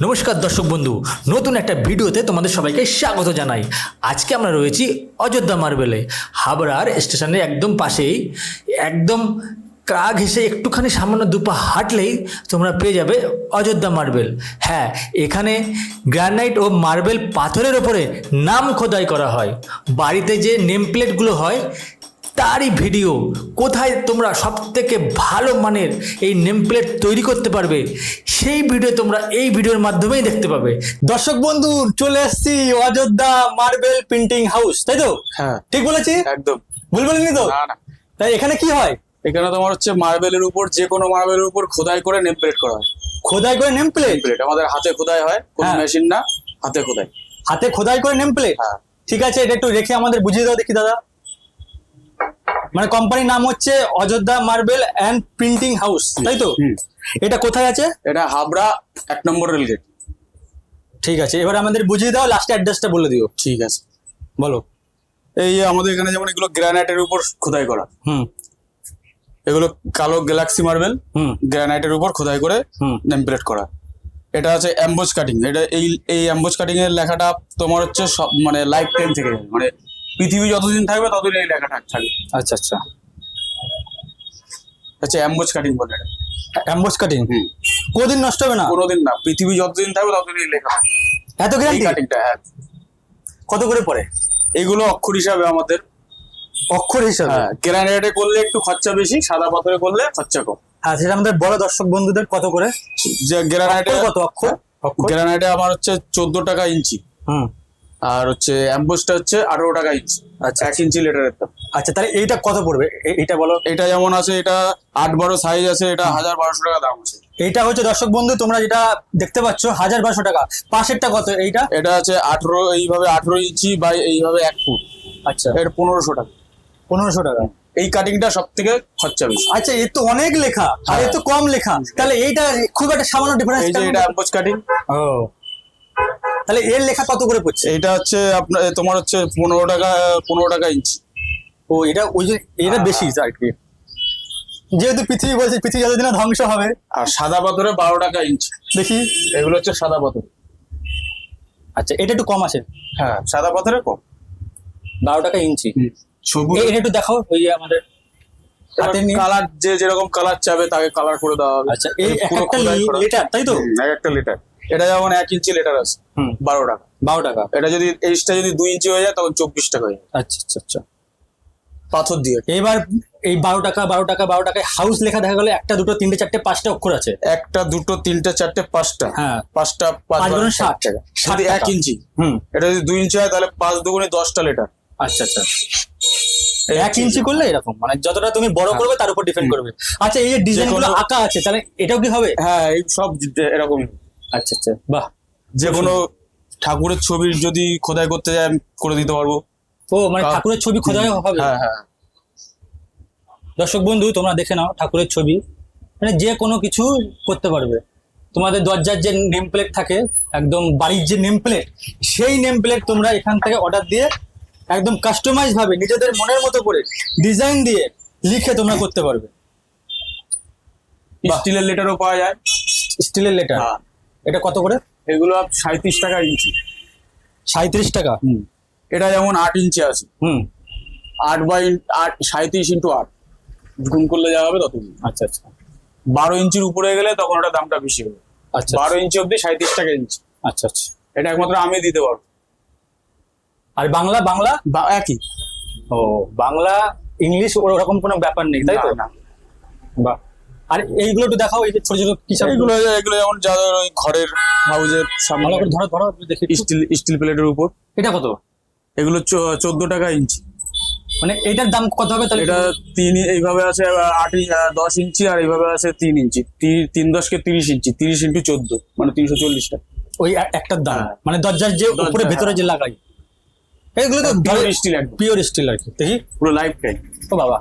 নমস্কার দর্শক বন্ধু, নতুন একটা ভিডিওতে তোমাদের সবাইকে স্বাগত জানাই। আজকে আমরা রয়েছি অযোধ্যা মার্বেলে, হাবড়ার স্টেশনের একদম পাশেই। একদম গা ঘেঁষে একটুখানি সামান্য দুপা হাঁটলেই তোমরা পেয়ে যাবে অযোধ্যা মার্বেল। হ্যাঁ, এখানে গ্রানাইট ও মার্বেল পাথরের ওপরে নাম খোদাই করা হয়। বাড়িতে যে নেম প্লেটগুলো হয় তারই ভিডিও, কোথায় তোমরা সব থেকে ভালো মানের এই নেম প্লেট তৈরি করতে পারবে সেই ভিডিও তোমরা এই ভিডিওর মাধ্যমেই দেখতে পাবে। দর্শক বন্ধু, চলে এসেছি অযোধ্যা মার্বেল প্রিন্টিং হাউস, তাই তো? হ্যাঁ, ঠিক বলেছি? একদম ভুল বলিনি তো? না না, তাই এখানে কি হয়? এখানে তোমার হচ্ছে মার্বেলের উপর, যে কোনো মার্বেলের উপর খোদাই করে নেম প্লেট করা হয়। খোদাই করে নেম প্লেট? প্লেট আমাদের হাতে খোদাই হয়, কোনো হ্যাঁ। মেশিন না, হাতে খোদাই। হাতে খোদাই করে নেম প্লেট? হ্যাঁ। ঠিক আছে, এটা একটু রেখে আমাদের বুঝিয়ে দাও দেখি দাদা। মানে কোম্পানির নাম হচ্ছে Ayodhya marble and printing house, তাই তো? হুম। এটা কোথায় আছে? এটা হাবড়া 1 নম্বর রেলগেট। ঠিক আছে, এবার আমাদের বুঝিয়ে দাও, লাস্টে অ্যাড্রেসটা বলে দিও। ঠিক আছে, বলো। এই যে আমাদের এখানে যেমন এগুলো গ্রানাইটের উপর খোদাই করা, হুম এগুলো কালো গ্যালাক্সি মার্বেল হুম গ্রানাইটের উপর খোদাই করে হুম নেম প্লেট করা। এটা আছে অ্যাম্বোজ কাটিং। এটা এই অ্যাম্বোজ কাটিং এর লেখাটা তোমার হচ্ছে সব মানে লাইফ টাইম থেকে যাবে, মানে পৃথিবী যতদিন থাকবে ততদিন এই লেখাটা থাকবে। আচ্ছা আচ্ছা, হচ্ছে অ্যাম্বোজ কাটিং বলে এটা। অ্যাম্বোস কাটিং হুম। কোনদিন নষ্ট হবে না? কোনোদিন না, পৃথিবী যতদিন থাকবে ততদিন এই লেখা থাকবে। এত এই গ্যারান্টি? কাটিংটা, হ্যাঁ। কত করে পড়ে এগুলো অক্ষর হিসাবে আমাদের। অক্ষর হিসাবে? হ্যাঁ, গ্রানাইটে করলে একটু খরচা বেশি, সাদা পাথরে করলে খরচা কম। হ্যাঁ, সেটা আমাদের বড় দর্শক বন্ধুদের কত করে? যে গ্রানাইটে অক্ষর কত? অক্ষর অক্ষর গ্রানাইটে আমার হচ্ছে 14 টাকা ইঞ্চি, হুম। আর হচ্ছে অ্যাম্বোসটা হচ্ছে 18 টাকা ইঞ্চি। আচ্ছা 1 ইঞ্চি লেটারের দাম। আচ্ছা, তাহলে এইটা কত পড়বে? এইটা বলো। এটা যেমন আছে, এটা 8-12 সাইজ আছে, এটা 1000-1200 টাকা দাম আছে। এইটা হচ্ছে দর্শক বন্ধু, তোমরা যেটা দেখতে পাচ্ছ 1000-1200 টাকা। পাশেরটা কত এইটা? এটা আছে 18, এইভাবে 18 ইঞ্চি বাই এইভাবে 1 ফুট, আচ্ছা, এটা 1500 টাকা। 1500 টাকা। এই কাটিংটা সব থেকে খরচা বেশি। আচ্ছা, এর তো অনেক লেখা আর এর তো কম লেখা, তাহলে এইটা খুব একটা সামান্য ডিফারেন্স। এই যে এটা অ্যাম্বোজ কাটিং। ও, তাহলে এর লেখা কত করে পড়ছে? এইটা হচ্ছে আপনার তোমার হচ্ছে 15 টাকা ইঞ্চি। ও, এটা ওই যে এটা বেশি আর কি, যেহেতু পৃথিবী বলছে পৃথিবী যতদিন না ধ্বংস হবে। আর সাদা পাথরে 12 টাকা ইঞ্চি। দেখি। এগুলো হচ্ছে সাদা পাথর। আচ্ছা, এটা একটু কম আছে। হ্যাঁ, সাদা পাথরে কম। 12 টাকা ইঞ্চি। ছবি এটা একটু দেখাও, ওই যে আমাদের হাতে নিয়ে। কালার, যে যেরকম কালার চাবে তাকে কালার করে দেওয়া হবে। আচ্ছা, এই পুরো একটা খোদাই করা। লিটার, তাই তো? এক একটা লিটার। এটা যেমন 1 ইঞ্চি লিটার আছে, হুম। 12 টাকা। 12 টাকা। এটা যদি এইটা যদি 2 ইঞ্চি হয়ে যায় তখন 24 টাকা হয়ে যায়, আচ্ছা আচ্ছা আচ্ছা। পাথর দিয়ে। এবার এই 12 টাকা 12 টাকা 12 টাকায় হাউস লেখা দেখা গেলো 1 2 3 4 5টা অক্ষর আছে। 1 2 3 4 5টা। হ্যাঁ। 5টা 5 5 গুণ 60 টাকা। 60 1 ইঞ্চি। হুম। এটা যদি 2 ইঞ্চি হয় তাহলে 5 দুগুণে 10টা লিটার। আচ্ছা আচ্ছা, 1 ইঞ্চি করলে এরকম, মানে যতটা তুমি বড় করবে তার উপর ডিপেন্ড করবে। আচ্ছা, এই যে ডিজাইন গুলো আঁকা আছে, তাহলে এটাও কি হবে? হ্যাঁ, এই সব এরকম। আচ্ছা আচ্ছা, বাহ। যে কোনো ঠাকুরের ছবির যদি খোদাই করতে যায় আমি করে দিতে পারবো। ও, মানে ঠাকুরের ছবি খোদাই হবে? হ্যাঁ হ্যাঁ। দর্শক বন্ধু, তোমরা দেখে নাও ঠাকুরের ছবি, মানে যে কোনো কিছু করতে পারবে। তোমাদের দরজার যে নেম প্লেট থাকে, একদম বাড়ির যে নেম প্লেট, সেই নেম প্লেট তোমরা এখান থেকে অর্ডার দিয়ে একদম কাস্টমাইজ ভাবে নিজেদের মনের মতো করে ডিজাইন দিয়ে লিখে তোমরা করতে পারবে। বাহ। স্টিলের লেটারও পাওয়া যায়। স্টিলের লেটার? হ্যাঁ। এটা কত করে? এগুলো 37 টাকা ইঞ্চি। 37 টাকা? এটা যেমন 8 ইঞ্চি আছে, হুম। 8/8, 37 × 8 গুণ করলে যা হবে তত। আচ্ছা আচ্ছা 12 ইঞ্চির উপরে গেলে তখন ওটা দামটা বেশি হবে। আচ্ছা 12 ইঞ্চি অব্দি 37 টাকা ইঞ্চি। আচ্ছা আচ্ছা। এটা একমাত্র আমি দিতে পারবো। আর বাংলা? বাংলা একই। ও, বাংলা ইংলিশ ওরকম কোনো ব্যাপার নেই, তাই তো? না। বাহ। আর এইগুলো একটু দেখাও, এই যে ছোট ছোট কি সব? এগুলো যেমন যাদের ওই ঘরের হাউজের সামনে ভালো করে ধরো ধরো দেখি একটু। স্টিল প্লেটের উপর। এটা কত? এগুলো 14 টাকা ইঞ্চি। মানে এটার দাম কত হবে তাহলে? এটা 3 এইভাবে আছে 10 ইঞ্চি, আর এইভাবে আছে 3 ইঞ্চি। 3 10 কে 30 ইঞ্চি, 30 × 14 মানে 340 টাকা। ওই একটার দাম? হ্যাঁ। মানে দরজার যে দরজা, উপরে ভেতরে যে লাগাই, এগুলো তো পিওর স্টিল, একদম পিওর স্টিল আর কি। দেখি। পুরো লাইফ টাইম। ও বাবা,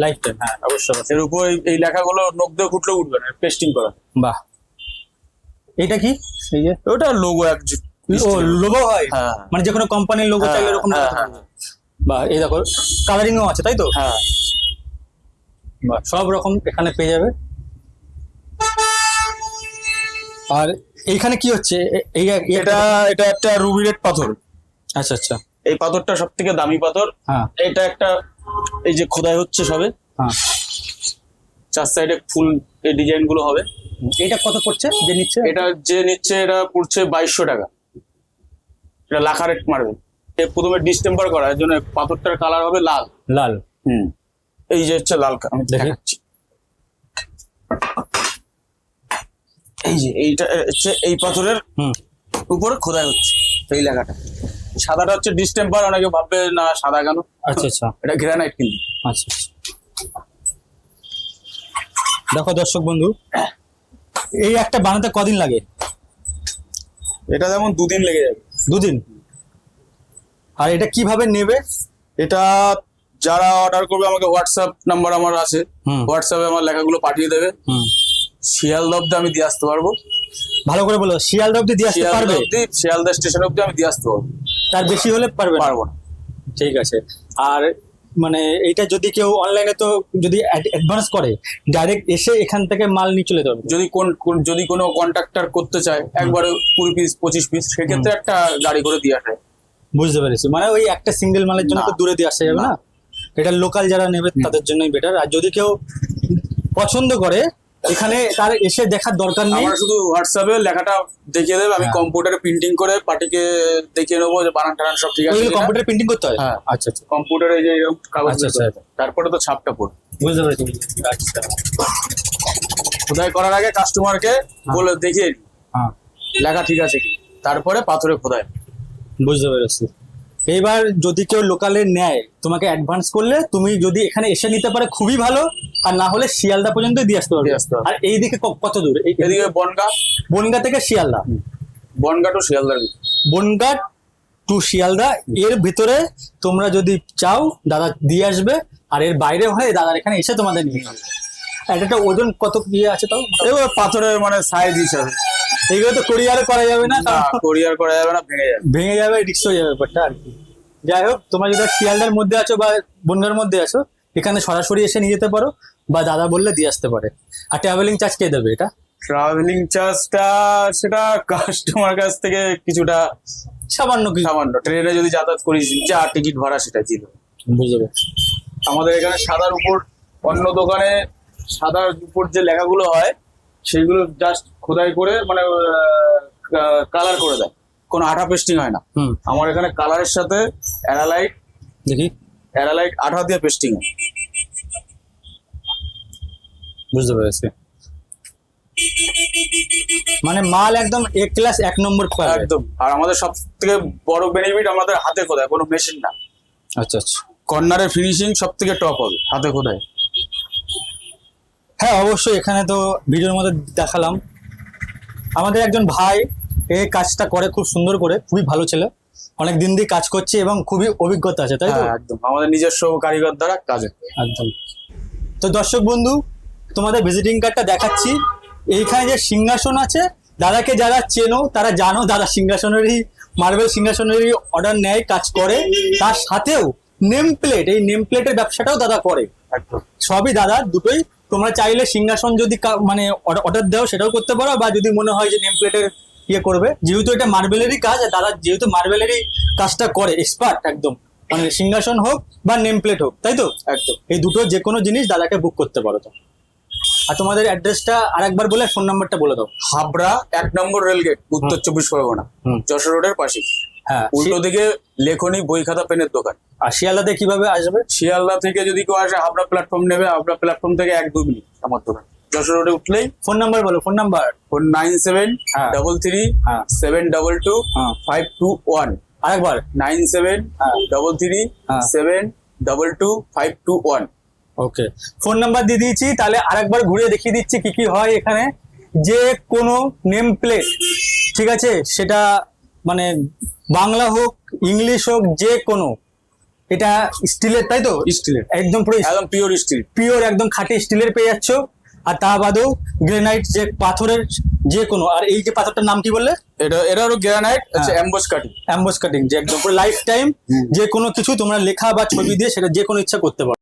লাইফ টাইম। হ্যাঁ, অবশ্যই। এর উপর এই লেখাগুলো নখ দিয়ে কুটলে উঠবে না, পেস্টিং করা। বাহ। এটা কি? এই যে ওটা লোগো ও, লোগো হয়? হ্যাঁ। মানে যে কোনো কোম্পানির লোগো হ্যাঁ, চাইলে এরকম হ্যাঁ, লাগাতে পারবে। বাহ, এই দেখো কালারিংও আছে, তাই তো? হ্যাঁ। বাহ, সব রকম এখানে পেয়ে যাবে। আর এইখানে কি হচ্ছে এটা এটা একটা রুবি রেড পাথর। আচ্ছা আচ্ছা। এই পাথরটা সব থেকে দামি পাথর। হ্যাঁ এটা একটা এই যে খোদাই হচ্ছে সবে, হ্যাঁ। চার সাইডে ফুল এই ডিজাইন গুলো হবে। এটা কত পড়ছে যে নিচ্ছে? এটা যে নিচ্ছে এটা পড়ছে 2200 টাকা। এটা লাখা রেট মারবে। প্রথমে ডিস্টেম্পার করা, এর জন্য পাথরটার কালার হবে লাল। লাল। এই যে হচ্ছে লাল আমি দেখি। দেখাচ্ছি। এই যে এইটা হচ্ছে এই পাথরের উপরে খোদাই হচ্ছে এই লেখাটা। সাদাটা হচ্ছে ডিস্টেম্পার, অনেকে ভাববে না সাদা কেন। আচ্ছা আচ্ছা। এটা গ্রানাইট কিন্তু। আচ্ছা আচ্ছা। দেখো দর্শক বন্ধু, এই একটা বানাতে কদিন লাগে? এটা যেমন 2 দিন লেগে যাবে। 2 দিন। আর এটা কিভাবে নেবে? এটা যারা অর্ডার করবে আমাকে হোয়াটসঅ্যাপ নাম্বার আমার আছে, হোয়াটসঅ্যাপে আমার লেখাগুলো পাঠিয়ে দেবে। শিয়ালদা অব্দি আমি দিয়ে আসতে পারবো। ভালো করে বলো, শিয়ালদা অব্দি দিয়ে আসতে পারবে? শিয়ালদা স্টেশন অব্দি আমি দিয়ে আসতে পারবো। তার বেশি হলে পারবে না? পারবো না। ঠিক আছে। আর মানে এইটা যদি কেউ অনলাইনে তো যদি অ্যাডভান্স করে, ডাইরেক্ট এসে এখান থেকে মাল নিয়ে চলে যাবে? যদি কোনো কন্ট্রাক্টর করতে চায় একবারে 20 পিস 25 পিস, সেক্ষেত্রে একটা গাড়ি করে দিয়ে আসে। বুঝতে পেরেছি। মানে ওই একটা সিঙ্গেল মালের জন্য তো দূরে দিয়ে আসা যাবে না, এটা লোকাল যারা নেবে তাদের জন্যই বেটার। আর যদি কেউ পছন্দ করে এখানে, তার এসে দেখার দরকার নেই। আমরা শুধু হোয়াটসঅ্যাপে লেখাটা দেখিয়ে দেবে, আমি কম্পিউটারে প্রিন্টিং করে পার্টিকে দেখিয়ে নেবো যে বানান টানান সব ঠিক আছে। কম্পিউটার প্রিন্টিং করতে হয়? হ্যাঁ। আচ্ছা আচ্ছা। কম্পিউটারে যে এরকম কাগজ আচ্ছা, আচ্ছা। তারপরে তো ছাপটা পড়ে। বুঝতে পেরেছি। আচ্ছা। খোদাই করার আগে কাস্টমারকে বলে দেখিয়ে নিই হ্যাঁ, লেখা ঠিক আছে কি, তারপরে পাথরে খোদাই। বুঝতে পেরেছি। এইবার যদি কেউ লোকালে নেয়, তোমাকে অ্যাডভান্স করলে তুমি যদি এখানে এসে নিতে পারে খুবই ভালো, আর না হলে শিয়ালদা পর্যন্ত দিয়ে আসতে পারবে। দিয়ে আসতে হবে। আর এইদিকে কত দূর? এদিকে বনগা। বনগা থেকে শিয়ালদা? বনগা টু শিয়ালদার। বনগা টু শিয়ালদা এর ভিতরে তোমরা যদি চাও দাদা দিয়ে আসবে, আর এর বাইরে হয়ে দাদার এখানে এসে তোমাদের নিয়ে যাবে। আর এটা ওজন কত ইয়ে আছে তাও? এবার পাথরের মানে সাইজ হিসাবে। এইগুলো তো কোরিয়ারে করা যাবে না, কোরিয়ার করা যাবে না, ভেঙে যাবে। ভেঙে যাবে, রিস্ক হয়ে যাবে ব্যাপারটা আর কি। যাই হোক, তোমরা যদি শিয়ালদার মধ্যে আছো বা বনগার মধ্যে আছো, এখানে সরাসরি এসে নিয়ে যেতে পারো, বা দাদা বললে দিয়ে আসতে পারে। আর ট্রাভেলিং চার্জ কে দেবে এটা? ট্রাভেলিং চার্জটা সেটা কাস্টমার কাছ থেকে কিছুটা সামান্য কিছু। সামান্য। ট্রেনে যদি যাতায়াত করিস যা টিকিট ভাড়া সেটা ছিল। বুঝতে পেরেছি। আমাদের এখানে সাদার উপর, অন্য দোকানে সাদার উপর যে লেখাগুলো হয় সেগুলো জাস্ট খোদাই করে মানে কালার করে দেয়, কোনো আঠা পেস্টিং হয় না। আমার এখানে কালারের সাথে দেখি অ্যারালাইট আঠা দিয়ে পেস্টিং হয়। বুঝতে পেরেছি। মানে মাল একদম এ ক্লাস 1 নম্বর পাবে একদম। আর আমাদের সব থেকে বড় বেনিফিট, আমাদের হাতে খোদাই, কোনো মেশিন না। আচ্ছা আচ্ছা। কর্নারের ফিনিশিং সব থেকে টপ হবে হাতে খোদাই। হ্যাঁ অবশ্যই, এখানে তো ভিডিওর মধ্যে দেখালাম। আমাদের একজন ভাই এই কাজটা করে খুব সুন্দর করে, খুবই ভালো ছেলে, অনেক দিন দিয়ে কাজ করছে এবং খুবই অভিজ্ঞতা আছে, তাই তো? হ্যাঁ, একদম আমাদের নিজস্ব কারিগর দ্বারা কাজ। একদম। তো দর্শক বন্ধু, তোমাদের ভিজিটিং কার্ডটা দেখাচ্ছি। এইখানে যে সিংহাসন আছে, দাদাকে যারা চেনো তারা জানো, দাদা সিংহাসনেরই, মার্বেল সিংহাসনেরই অর্ডার নেয়, কাজ করে। তার সাথেও নেম প্লেট, এই নেম প্লেটের ব্যবসাটাও দাদা করে। একদম সবই দাদা, দুটোই। তোমরা চাইলে সিংহাসন যদি মানে অর্ডার দাও সেটাও করতে পারো, বা যদি মনে হয় যে নেম প্লেটের ইয়ে করবে, যেহেতু এটা মার্বেলেরই কাজ, আর দাদা যেহেতু মার্বেলেরই কাজটা করে, এক্সপার্ট একদম, মানে সিংহাসন হোক বা নেম প্লেট হোক, তাই তো? একদম। এই দুটো যে কোনো জিনিস দাদাকে বুক করতে পারো। তো আর তোমাদের অ্যাড্রেসটা আরেকবার বলে ফোন নাম্বারটা বলে দাও। হাবড়া 1 নম্বর রেলগেট, উত্তর 24 পরগনা, যশোর রোডের পাশে। হ্যাঁ, উল্টো দিকে লেখনী বই খাতা পেনের দোকান। আর শিয়ালদাতে কিভাবে আসবে? শিয়ালদা থেকে যদি কেউ আসে, হাবড়া প্ল্যাটফর্ম নেবে, হাবড়া প্ল্যাটফর্ম থেকে 1-2 মিনিট আমার দোকান। যশোর রোডে উঠলেই ফোন নাম্বার বলো, ফোন নাম্বার। 97333521। আরেকবার 97333521। ওকে, ফোন নাম্বার দিয়ে দিয়েছি। তাহলে আরেকবার ঘুরে দেখিয়ে দিচ্ছি কি কি হয় এখানে। যে কোনো নেম প্লেট, ঠিক আছে, সেটা মানে বাংলা হোক ইংলিশ হোক, যে কোনো, এটা স্টিলের, তাই তো? স্টিলের, একদম পুরো একদম পিওর স্টিল, পিওর একদম খাঁটি স্টিলের পেয়ে যাচ্ছ। আর তা বাদেও গ্রেনাইট, যে পাথরের যে কোনো। আর এই যে পাথরটার নাম কি বললে? এটা হলো গ্রানাইট, হচ্ছে এমবস কাটিং। এমবস কাটিং, যে একদম পুরো লাইফ টাইম যে কোনো কিছু তোমরা লেখা বা ছবি দিয়ে সেটা যে কোনো ইচ্ছা করতে পারো।